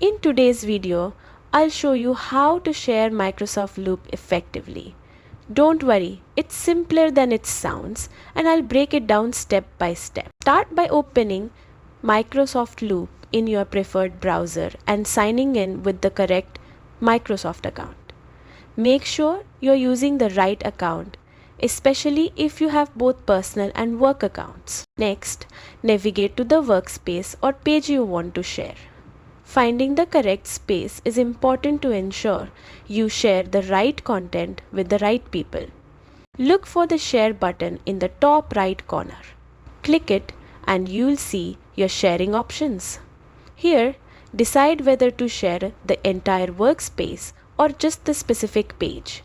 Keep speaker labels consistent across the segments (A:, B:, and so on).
A: In today's video, I'll show you how to share Microsoft Loop effectively. Don't worry, it's simpler than it sounds, and I'll break it down step by step. Start by opening Microsoft Loop in your preferred browser and signing in with the correct Microsoft account. Make sure you're using the right account, especially if you have both personal and work accounts. Next, navigate to the workspace or page you want to share. Finding the correct space is important to ensure you share the right content with the right people. Look for the share button in the top right corner. Click it and you'll see your sharing options. Here, decide whether to share the entire workspace or just the specific page.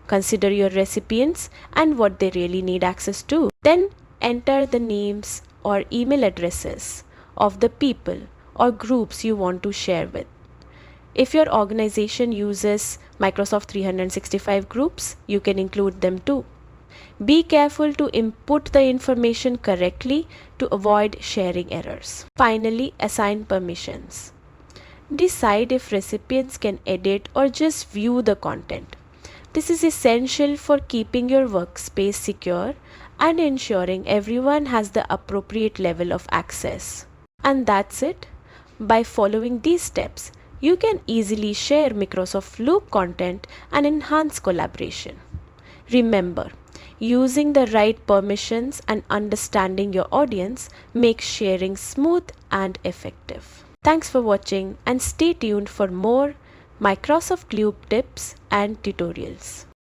A: Consider your recipients and what they really need access to. Then enter the names or email addresses of the people or groups you want to share with. If your organization uses Microsoft 365 groups, you can include them too. Be careful to input the information correctly to avoid sharing errors. Finally, assign permissions. Decide if recipients can edit or just view the content. This is essential for keeping your workspace secure and ensuring everyone has the appropriate level of access. And that's it. By following these steps, you can easily share Microsoft Loop content and enhance collaboration. Remember, using the right permissions and understanding your audience makes sharing smooth and effective. Thanks for watching and stay tuned for more Microsoft Loop tips and tutorials.